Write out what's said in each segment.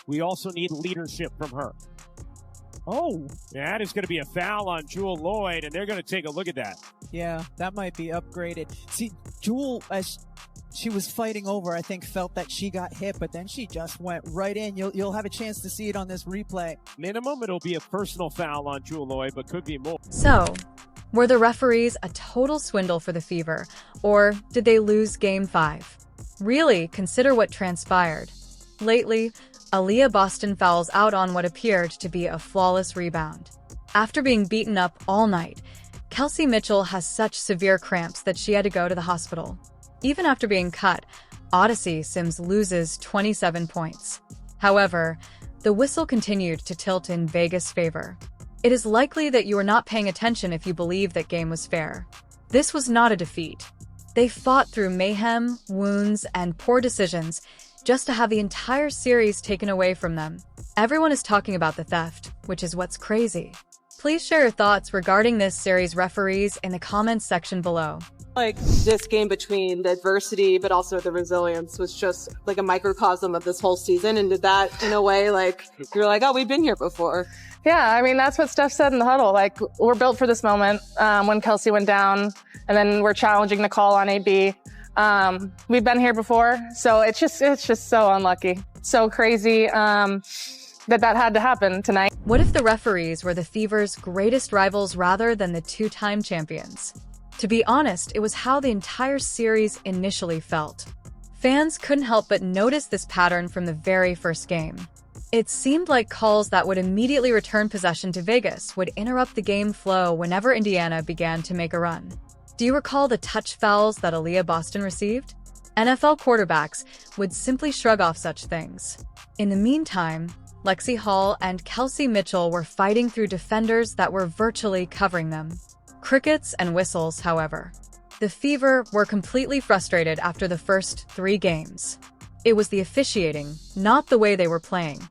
We also need leadership from her. Oh, that is going to be a foul on Jewel Lloyd, and they're going to take a look at that. Yeah, that might be upgraded. See, Jewel, as she was fighting over, I think felt that she got hit, but then she just went right in. You'll have a chance to see it on this replay. Minimum, it'll be a personal foul on Jewel Lloyd, but could be more. So, were the referees a total swindle for the Fever, or did they lose Game 5? Really, consider what transpired. Lately, Aaliyah Boston fouls out on what appeared to be a flawless rebound. After being beaten up all night, Kelsey Mitchell has such severe cramps that she had to go to the hospital. Even after being cut, Odyssey Sims loses 27 points. However, the whistle continued to tilt in Vegas' favor. It is likely that you are not paying attention if you believe that game was fair. This was not a defeat. They fought through mayhem, wounds, and poor decisions just to have the entire series taken away from them. Everyone is talking about the theft, which is what's crazy. Please share your thoughts regarding this series' referees in the comments section below. Like, this game between the adversity but also the resilience was just like a microcosm of this whole season, and did that in a way, like, you're like, oh, we've been here before. Yeah, I mean, that's what Steph said in the huddle. Like, we're built for this moment when Kelsey went down, and then we're challenging the call on AB. We've been here before, so it's just so unlucky. So crazy that had to happen tonight. What if the referees were the Fever's greatest rivals rather than the two-time champions? To be honest, it was how the entire series initially felt. Fans couldn't help but notice this pattern from the very first game. It seemed like calls that would immediately return possession to Vegas would interrupt the game flow whenever Indiana began to make a run. Do you recall the touch fouls that Aaliyah Boston received? NFL quarterbacks would simply shrug off such things. In the meantime, Lexie Hull and Kelsey Mitchell were fighting through defenders that were virtually covering them. Crickets and whistles, however. The Fever were completely frustrated after the first 3 games. It was the officiating, not the way they were playing.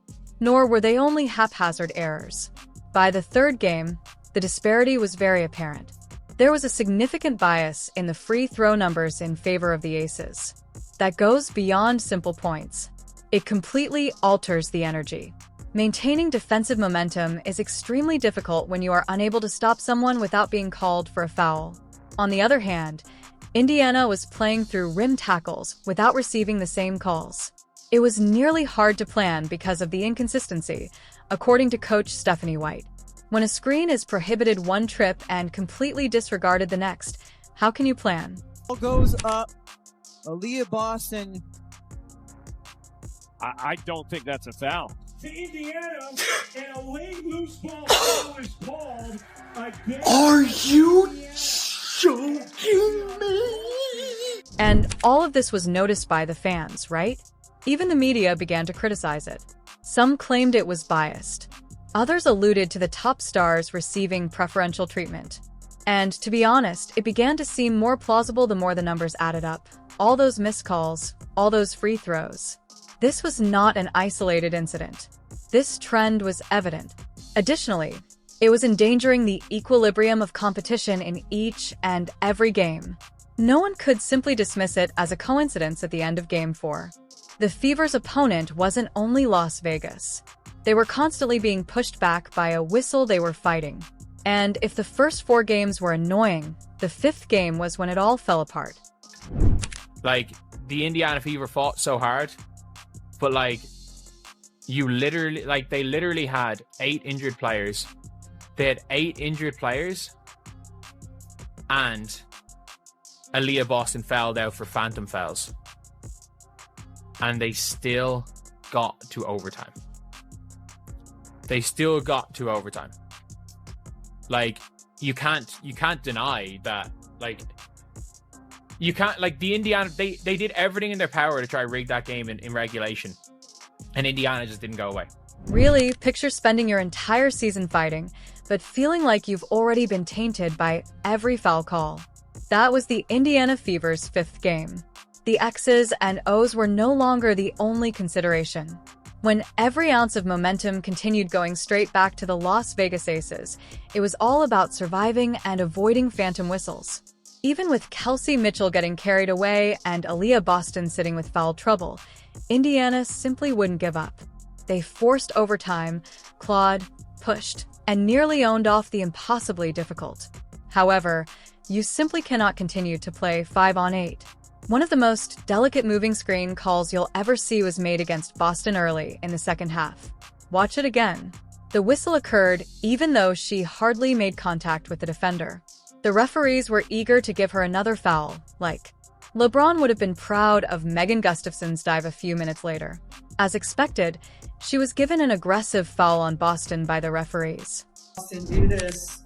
Nor were they only haphazard errors. By the 3rd game, the disparity was very apparent. There was a significant bias in the free throw numbers in favor of the Aces. That goes beyond simple points. It completely alters the energy. Maintaining defensive momentum is extremely difficult when you are unable to stop someone without being called for a foul. On the other hand, Indiana was playing through rim tackles without receiving the same calls. It was nearly hard to plan because of the inconsistency, according to coach Stephanie White. When a screen is prohibited one trip and completely disregarded the next, how can you plan? Ball goes up. Aaliyah Boston. I don't think that's a foul. To Indiana, and a late loose ball foul is called against. Are you joking me? And all of this was noticed by the fans, right? Even the media began to criticize it. Some claimed it was biased. Others alluded to the top stars receiving preferential treatment. And to be honest, it began to seem more plausible the more the numbers added up. All those missed calls, all those free throws. This was not an isolated incident. This trend was evident. Additionally, it was endangering the equilibrium of competition in each and every game. No one could simply dismiss it as a coincidence at the end of Game 4. The Fever's opponent wasn't only Las Vegas. They were constantly being pushed back by a whistle they were fighting. And if the first 4 games were annoying, the 5th game was when it all fell apart. Like, the Indiana Fever fought so hard, but like, they literally had 8 injured players. They had 8 injured players, and Aaliyah Boston fouled out for phantom fouls. And they still got to overtime. Like, you can't deny that. Like, you can't, like, the Indiana, they did everything in their power to try to rig that game in regulation, and Indiana just didn't go away. Really, picture spending your entire season fighting, but feeling like you've already been tainted by every foul call. That was the Indiana Fever's 5th game. The X's and O's were no longer the only consideration. When every ounce of momentum continued going straight back to the Las Vegas Aces, it was all about surviving and avoiding phantom whistles. Even with Kelsey Mitchell getting carried away and Aaliyah Boston sitting with foul trouble, Indiana simply wouldn't give up. They forced overtime, clawed, pushed, and nearly owned off the impossibly difficult. However, you simply cannot continue to play 5-on-8. One of the most delicate moving screen calls you'll ever see was made against Boston early in the second half. Watch it again. The whistle occurred even though she hardly made contact with the defender. The referees were eager to give her another foul, like LeBron would have been proud of Megan Gustafson's dive a few minutes later. As expected, she was given an aggressive foul on Boston by the referees. Boston do this.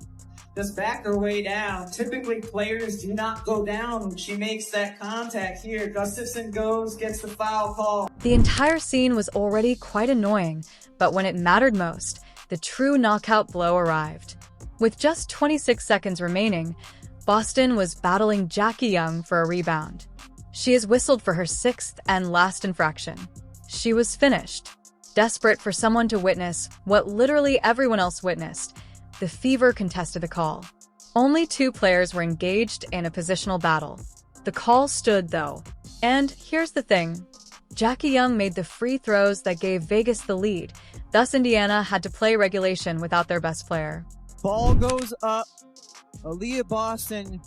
Just back her way down. Typically, players do not go down when she makes that contact here. Gustafson goes, gets the foul call. The entire scene was already quite annoying, but when it mattered most, the true knockout blow arrived. With just 26 seconds remaining, Boston was battling Jackie Young for a rebound. She is whistled for her sixth and last infraction. She was finished. Desperate for someone to witness what literally everyone else witnessed, the Fever contested the call. Only 2 players were engaged in a positional battle. The call stood, though. And here's the thing. Jackie Young made the free throws that gave Vegas the lead. Thus, Indiana had to play regulation without their best player. Ball goes up. Aaliyah Boston.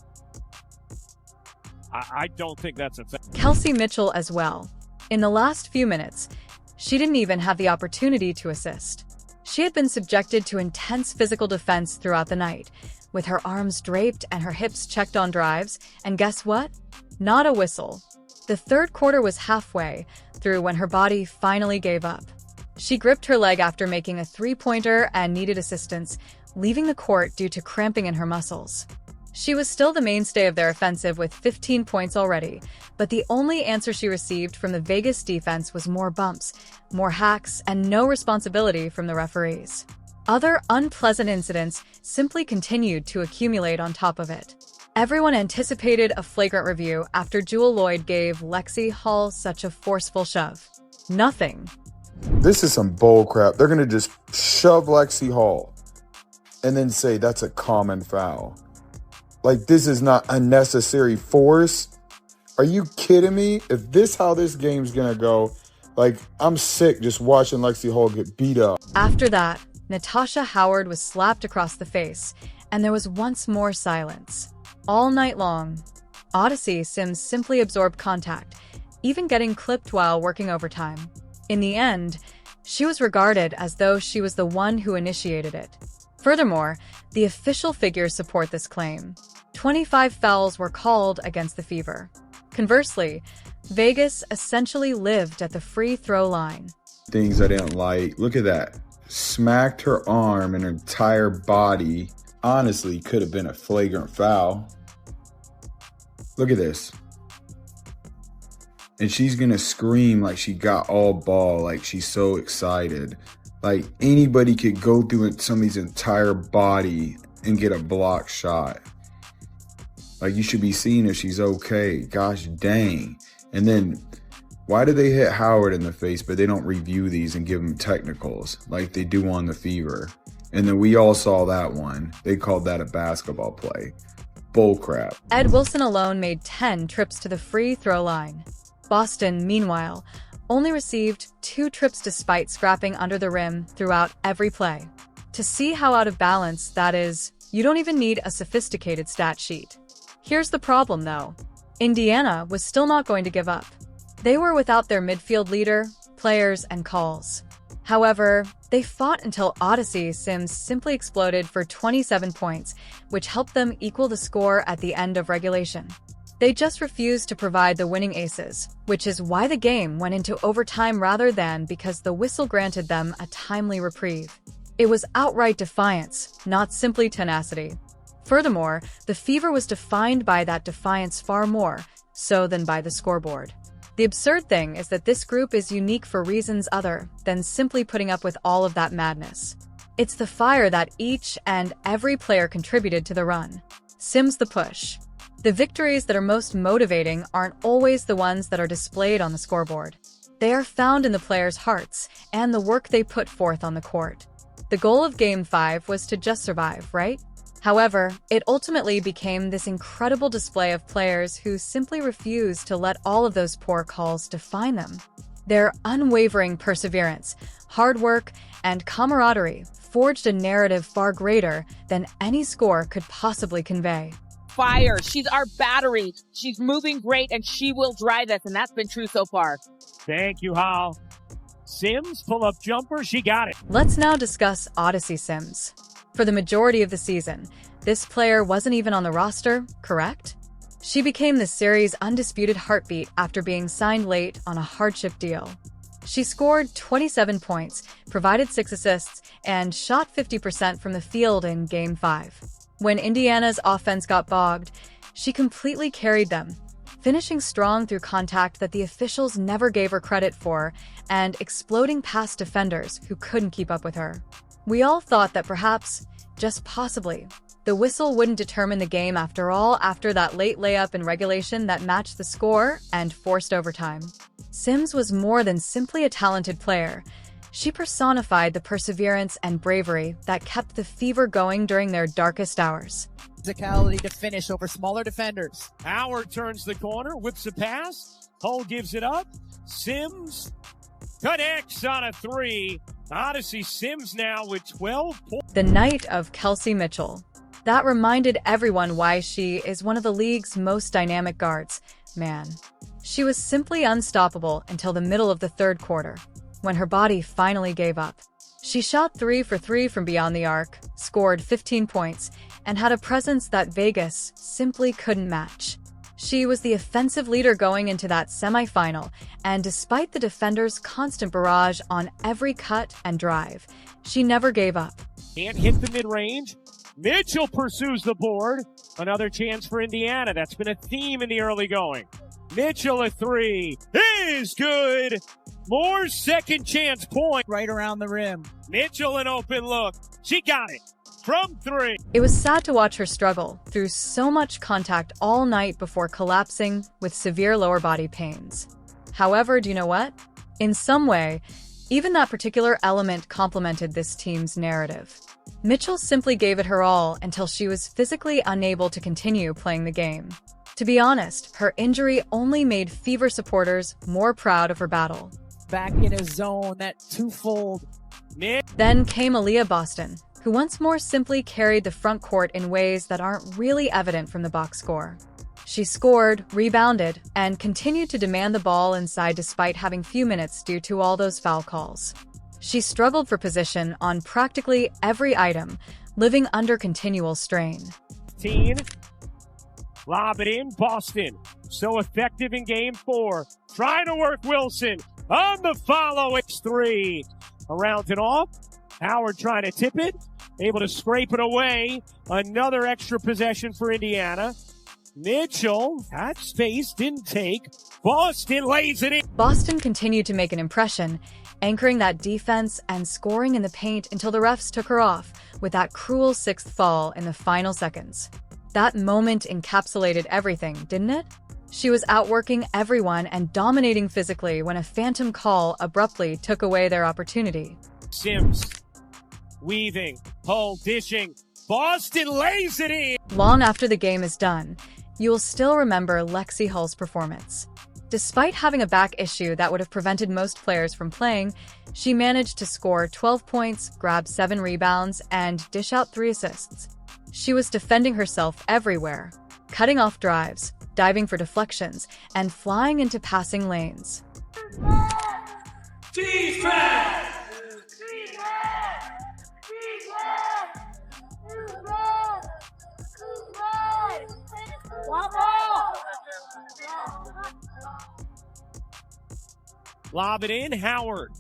I don't think that's a thing. Kelsey Mitchell as well. In the last few minutes, she didn't even have the opportunity to assist. She had been subjected to intense physical defense throughout the night, with her arms draped and her hips checked on drives, and guess what? Not a whistle. The third quarter was halfway through when her body finally gave up. She gripped her leg after making a three-pointer and needed assistance, leaving the court due to cramping in her muscles. She was still the mainstay of their offensive with 15 points already, but the only answer she received from the Vegas defense was more bumps, more hacks, and no responsibility from the referees. Other unpleasant incidents simply continued to accumulate on top of it. Everyone anticipated a flagrant review after Jewell Loyd gave Lexie Hull such a forceful shove. Nothing. This is some bull crap. They're going to just shove Lexie Hull and then say that's a common foul. Like, this is not unnecessary force. Are you kidding me? If this how this game's going to go, like, I'm sick just watching Lexie Hull get beat up. After that, Natasha Howard was slapped across the face, and there was once more silence. All night long, Odyssey Sims simply absorbed contact, even getting clipped while working overtime. In the end, she was regarded as though she was the one who initiated it. Furthermore, the official figures support this claim. 25 fouls were called against the Fever. Conversely, Vegas essentially lived at the free throw line. Things I didn't like. Look at that. Smacked her arm and her entire body. Honestly, could have been a flagrant foul. Look at this. And she's going to scream like she got all ball, like she's so excited. Like, anybody could go through somebody's entire body and get a block shot. Like, you should be seeing if she's okay. Gosh dang. And then, why do they hit Howard in the face, but they don't review these and give him technicals like they do on the Fever? And then we all saw that one. They called that a basketball play. Bullcrap. Ed Wilson alone made 10 trips to the free throw line. Boston, meanwhile, only received 2 trips despite scrapping under the rim throughout every play. To see how out of balance that is, you don't even need a sophisticated stat sheet. Here's the problem, though. Indiana was still not going to give up. They were without their midfield leader, players, and calls. However, they fought until Odyssey Sims simply exploded for 27 points, which helped them equal the score at the end of regulation. They just refused to provide the winning aces, which is why the game went into overtime rather than because the whistle granted them a timely reprieve. It was outright defiance, not simply tenacity. Furthermore, the Fever was defined by that defiance far more so than by the scoreboard. The absurd thing is that this group is unique for reasons other than simply putting up with all of that madness. It's the fire that each and every player contributed to the run. Sims the push. The victories that are most motivating aren't always the ones that are displayed on the scoreboard. They are found in the players' hearts and the work they put forth on the court. The goal of Game 5 was to just survive, right? However, it ultimately became this incredible display of players who simply refused to let all of those poor calls define them. Their unwavering perseverance, hard work, and camaraderie forged a narrative far greater than any score could possibly convey. Fire. She's our battery. She's moving great, and she will drive us, and that's been true so far. Thank you, Hull. Sims, pull-up jumper, she got it. Let's now discuss Odyssey Sims. For the majority of the season, this player wasn't even on the roster, correct? She became the series' undisputed heartbeat after being signed late on a hardship deal. She scored 27 points, provided 6 assists, and shot 50% from the field in Game 5. When Indiana's offense got bogged, she completely carried them, finishing strong through contact that the officials never gave her credit for and exploding past defenders who couldn't keep up with her. We all thought that perhaps, just possibly, the whistle wouldn't determine the game after all after that late layup in regulation that matched the score and forced overtime. Sims was more than simply a talented player. She personified the perseverance and bravery that kept the Fever going during their darkest hours. Physicality to finish over smaller defenders. Howard turns the corner, whips a pass. Hull gives it up. Sims connects on a 3. Odyssey Sims now with 12 points. The night of Kelsey Mitchell. That reminded everyone why she is one of the league's most dynamic guards. Man, she was simply unstoppable until the middle of the third quarter, when her body finally gave up. She shot 3 for 3 from beyond the arc, scored 15 points, and had a presence that Vegas simply couldn't match. She was the offensive leader going into that semifinal, and despite the defenders' constant barrage on every cut and drive, she never gave up. Can't hit the mid-range. Mitchell pursues the board. Another chance for Indiana. That's been a theme in the early going. Mitchell a 3 is good. More second chance point. Right around the rim. Mitchell an open look. She got it from 3. It was sad to watch her struggle through so much contact all night before collapsing with severe lower body pains. However, do you know what? In some way, even that particular element complemented this team's narrative. Mitchell simply gave it her all until she was physically unable to continue playing the game. To be honest, her injury only made Fever supporters more proud of her battle. Back in a zone, that twofold. Then came Aaliyah Boston, who once more simply carried the front court in ways that aren't really evident from the box score. She scored, rebounded, and continued to demand the ball inside despite having few minutes due to all those foul calls. She struggled for position on practically every item, living under continual strain. Lob it in, Boston. So effective in Game 4. Trying to work Wilson. On the follow, it's 3. Around and off. Howard trying to tip it. Able to scrape it away. Another extra possession for Indiana. Mitchell, that space, didn't take. Boston lays it in. Boston continued to make an impression, anchoring that defense and scoring in the paint until the refs took her off with that cruel 6th fall in the final seconds. That moment encapsulated everything, didn't it? She was outworking everyone and dominating physically when a phantom call abruptly took away their opportunity. Sims, weaving, Hull dishing. Boston lays it in. Long after the game is done, you will still remember Lexie Hull's performance. Despite having a back issue that would have prevented most players from playing, she managed to score 12 points, grab 7 rebounds, and dish out 3 assists. She was defending herself everywhere, cutting off drives, diving for deflections, and flying into passing lanes. Defense! Lob it in, Howard.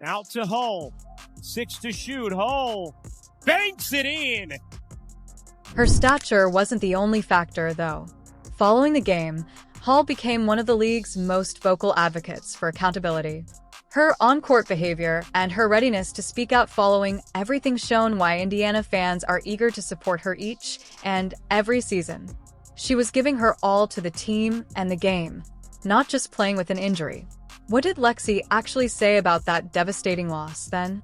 Out to Hull. 6 to shoot. Hull banks it in. Her stature wasn't the only factor, though. Following the game, Hull became one of the league's most vocal advocates for accountability. Her on-court behavior and her readiness to speak out following everything shown why Indiana fans are eager to support her each and every season. She was giving her all to the team and the game, not just playing with an injury. What did Lexie actually say about that devastating loss, then?